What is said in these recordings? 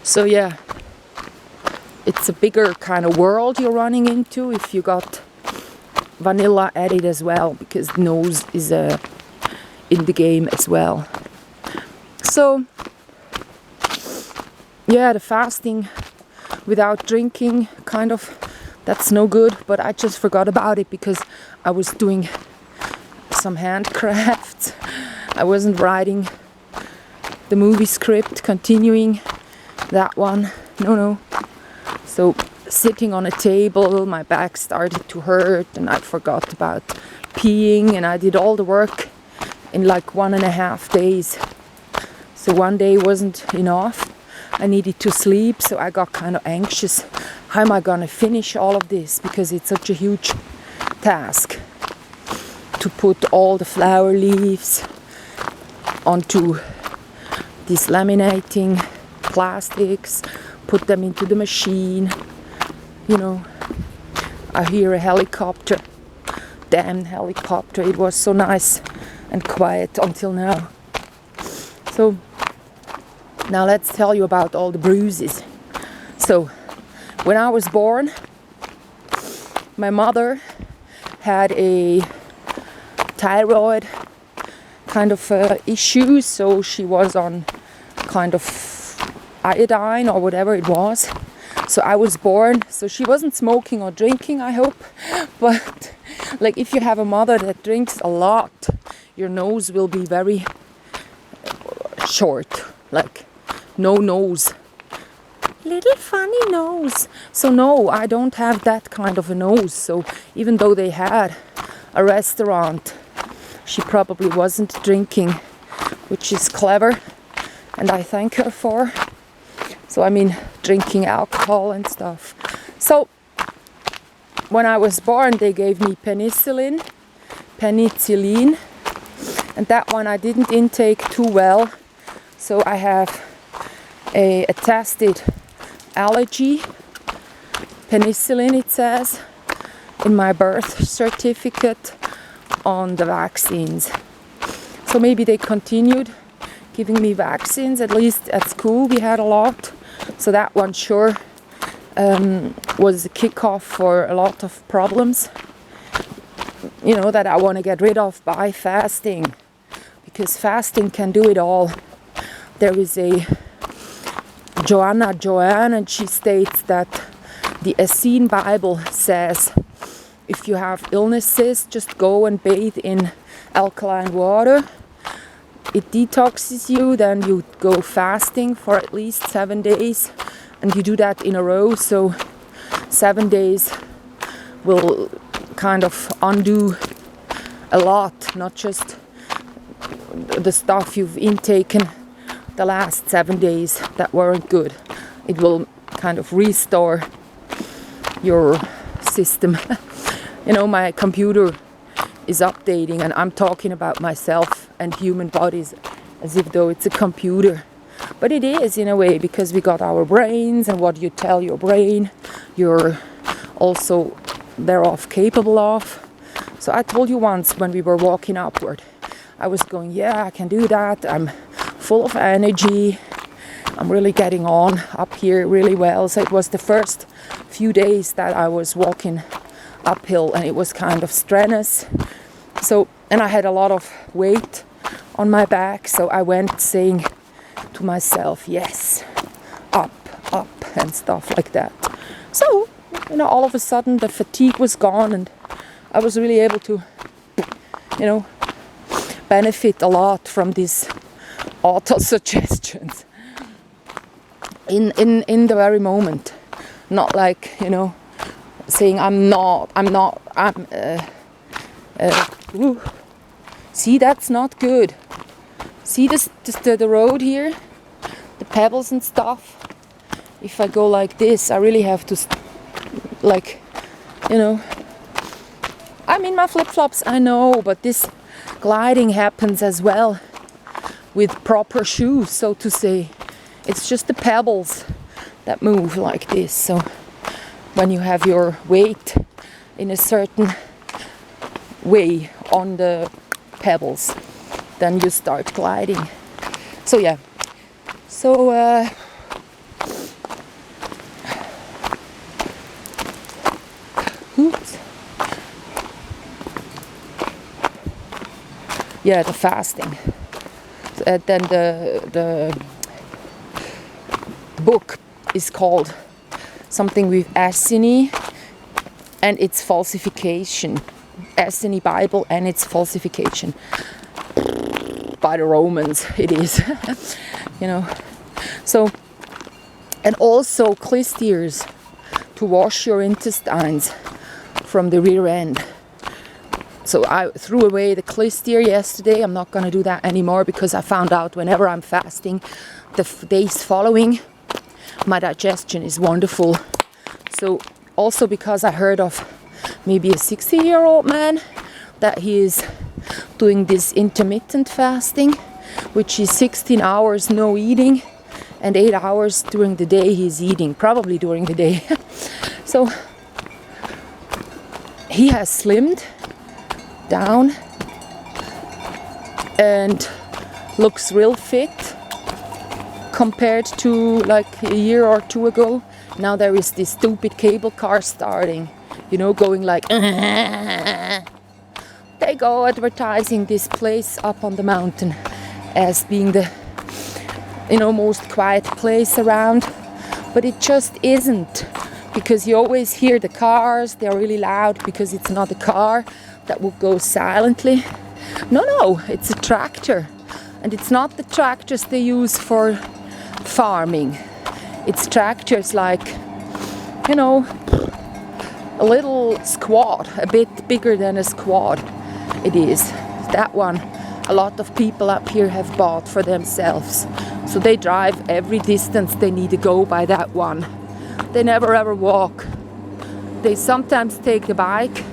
So yeah, it's a bigger kind of world you're running into if you got vanilla added as well, because nose is in the game as well. So yeah, the fasting without drinking, kind of, that's no good, but I just forgot about it because I was doing some handcrafts. I wasn't writing the movie script, continuing that one. No. So sitting on a table, my back started to hurt and I forgot about peeing, and I did all the work in like 1.5 days. So one day wasn't enough. I needed to sleep, so I got kind of anxious. How am I gonna finish all of this? Because it's such a huge task to put all the flower leaves onto these laminating plastics, put them into the machine. You know, I hear a helicopter, damn helicopter. It was so nice and quiet until now. So now let's tell you about all the bruises. So when I was born, my mother had a thyroid kind of issues, so she was on kind of iodine or whatever it was. So I was born, so she wasn't smoking or drinking, I hope, but like if you have a mother that drinks a lot, your nose will be very short, like no nose, little funny nose. So no, I don't have that kind of a nose. So even though they had a restaurant, she probably wasn't drinking, which is clever, and I thank her for. So I mean, drinking alcohol and stuff. So when I was born, they gave me penicillin, and that one I didn't intake too well. So I have a attested allergy, penicillin it says, in my birth certificate on the vaccines. So maybe they continued giving me vaccines, at least at school we had a lot. So that one sure was a kickoff for a lot of problems, you know, that I want to get rid of by fasting, because fasting can do it all. There is a Joanne, and she states that the Essene Bible says if you have illnesses, just go and bathe in alkaline water. It detoxes you, then you go fasting for at least 7 days, and you do that in a row. So 7 days will kind of undo a lot, not just the stuff you've intaken the last 7 days that weren't good. It will kind of restore your system. You know, my computer is updating, and I'm talking about myself and human bodies as if though it's a computer. But it is in a way, because we got our brains, and what you tell your brain, you're also thereof capable of. So I told you once when we were walking upward, I was going, yeah, I can do that. I'm full of energy. I'm really getting on up here really well. So it was the first few days that I was walking uphill, and it was kind of strenuous. So, and I had a lot of weight on my back, so I went saying to myself, yes, up, and stuff like that. So, you know, all of a sudden the fatigue was gone, and I was really able to, you know, benefit a lot from these auto-suggestions in the very moment. Not like, you know, saying see, that's not good. See this, the road here, the pebbles and stuff. If I go like this, I really have to, like, you know, I'm in my flip-flops, I know, but this gliding happens as well with proper shoes, so to say. It's just the pebbles that move like this. So when you have your weight in a certain way on the pebbles, then you start gliding. So yeah, so Oops. Yeah, the fasting. Then the book is called something with Essene and its falsification. Essene Bible and its falsification. By the Romans, it is. You know. So, and also clysters to wash your intestines from the rear end. So I threw away the clyster yesterday. I'm not going to do that anymore because I found out whenever I'm fasting, the days following, my digestion is wonderful. So also because I heard of maybe a 60-year-old man that he is doing this intermittent fasting, which is 16 hours no eating and 8 hours during the day he's eating, probably during the day. So he has slimmed down and looks real fit compared to like a year or two ago. Now there is this stupid cable car starting, you know, going like they go advertising this place up on the mountain as being the, you know, most quiet place around, but it just isn't, because you always hear the cars. They're really loud because it's not a car that will go silently. No, it's a tractor, and it's not the tractors they use for farming. It's tractors like, you know, a little squad, a bit bigger than a squad. It is that one. A lot of people up here have bought for themselves, so they drive every distance they need to go by that one. They never ever walk. They sometimes take the bike,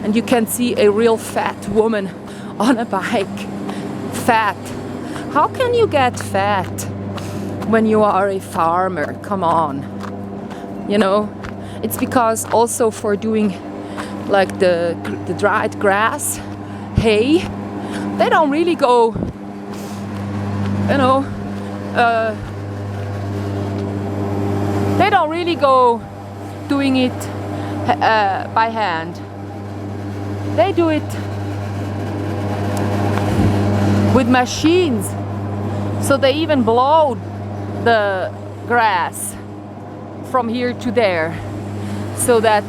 and you can see a real fat woman on a bike. Fat. How can you get fat when you are a farmer? Come on. You know, it's because also for doing like the dried grass, hay, they don't really go, you know, they don't really go doing it by hand. They do it with machines. So they even blow the grass from here to there, so that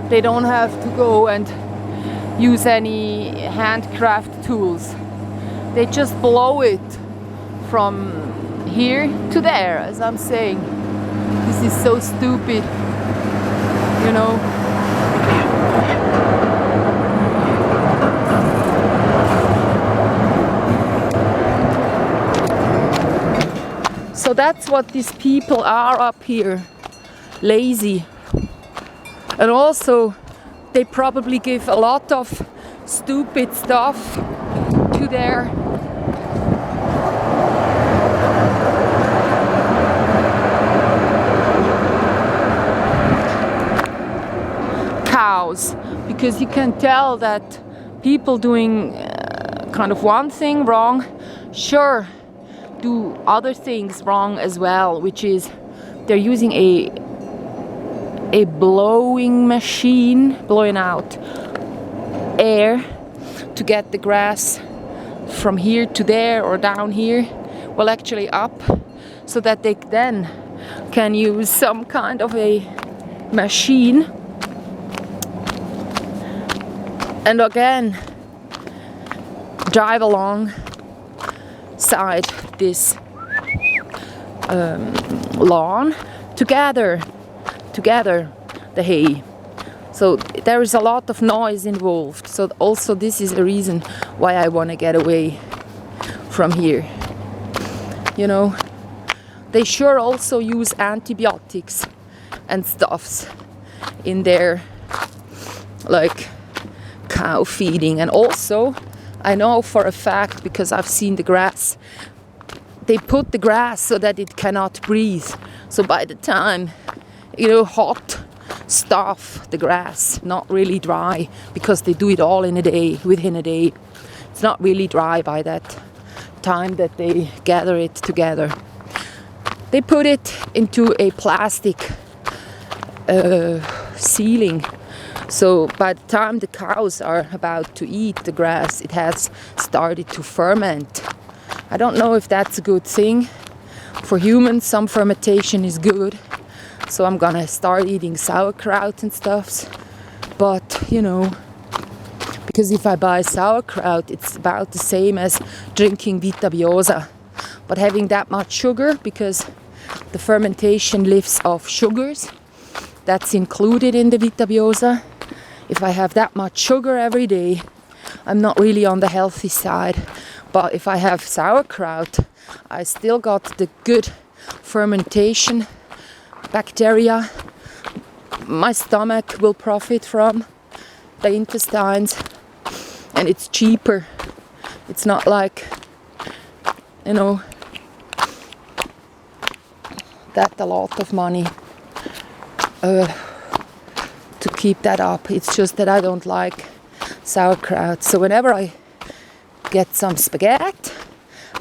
they don't have to go and use any handcraft tools. They just blow it from here to there, as I'm saying. This is so stupid, you know. So that's what these people are up here, lazy. And also they probably give a lot of stupid stuff to their cows, because you can tell that people doing kind of one thing wrong, sure, do other things wrong as well, which is they're using a blowing machine, blowing out air to get the grass from here to there or down here, well actually up, so that they then can use some kind of a machine and again drive along side this lawn to gather the hay. So there is a lot of noise involved. So also this is a reason why I want to get away from here. You know, they sure also use antibiotics and stuffs in their like cow feeding. And also I know for a fact, because I've seen the grass, they put the grass so that it cannot breathe. So by the time, you know, hot stuff the grass, not really dry, because they do it all in a day, within a day. It's not really dry by that time that they gather it together. They put it into a plastic ceiling So by the time the cows are about to eat the grass, it has started to ferment. I don't know if that's a good thing. For humans, some fermentation is good. So I'm gonna start eating sauerkraut and stuff. But, you know, because if I buy sauerkraut, it's about the same as drinking Vita Biosa. But having that much sugar, because the fermentation lives off sugars, that's included in the Vita Biosa. If I have that much sugar every day, I'm not really on the healthy side. But if I have sauerkraut, I still got the good fermentation bacteria my stomach will profit from, the intestines, and it's cheaper. It's not like, you know, that a lot of money to keep that up. It's just that I don't like sauerkraut. So whenever I get some spaghetti,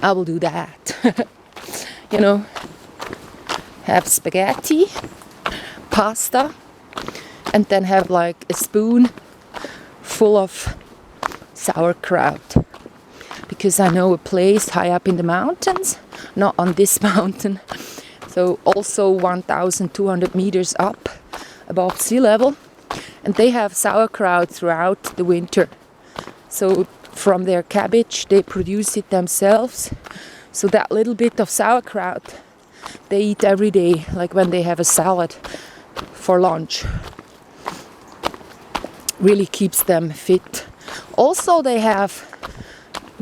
I will do that. You know, have spaghetti, pasta, and then have like a spoon full of sauerkraut. Because I know a place high up in the mountains, not on this mountain, so also 1,200 meters up above sea level, and they have sauerkraut throughout the winter. So from their cabbage they produce it themselves, so that little bit of sauerkraut they eat every day, like when they have a salad for lunch. Really keeps them fit. Also they have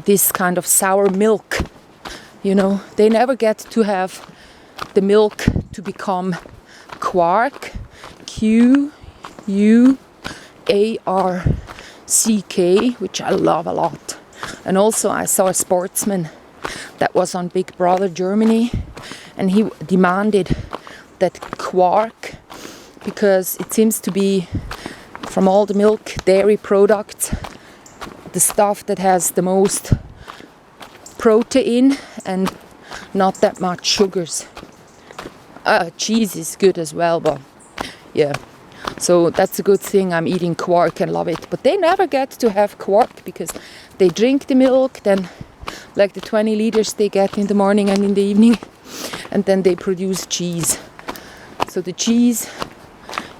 this kind of sour milk, you know, they never get to have the milk to become quark, Q-U-A-R-C-K, which I love a lot. And also I saw a sportsman that was on Big Brother Germany, and he demanded that quark, because it seems to be from all the milk, dairy products, the stuff that has the most protein and not that much sugars. Cheese is good as well, but yeah. So that's a good thing. I'm eating quark and love it. But they never get to have quark because they drink the milk, then like the 20 liters they get in the morning and in the evening, and then they produce cheese. So the cheese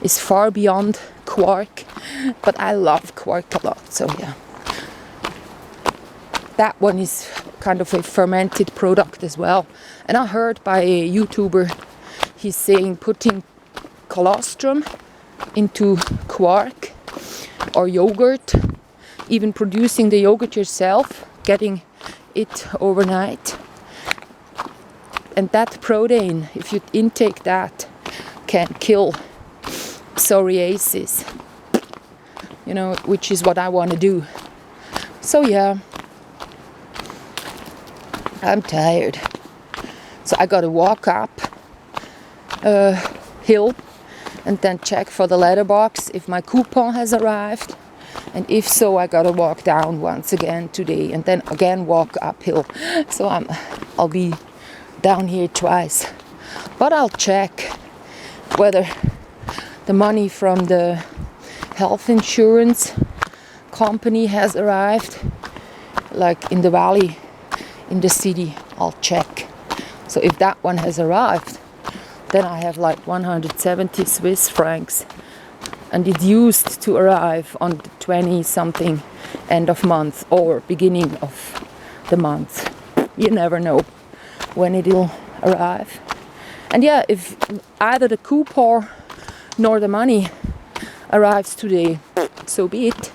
is far beyond quark, but I love quark a lot, so yeah. That one is kind of a fermented product as well. And I heard by a YouTuber, he's saying putting colostrum into quark or yogurt, even producing the yogurt yourself, getting it overnight. And that protein, if you intake that, can kill psoriasis, you know, which is what I want to do. So yeah, I'm tired. So I gotta walk up a hill and then check for the letterbox if my coupon has arrived. And if so, I gotta walk down once again today and then again walk uphill. So I'll be down here twice. But I'll check whether the money from the health insurance company has arrived, like in the valley, in the city. I'll check. So if that one has arrived, then I have like 170 Swiss francs, and it used to arrive on the 20 something end of month or beginning of the month. You never know when it'll arrive. And yeah, if either the coupon nor the money arrives today, so be it.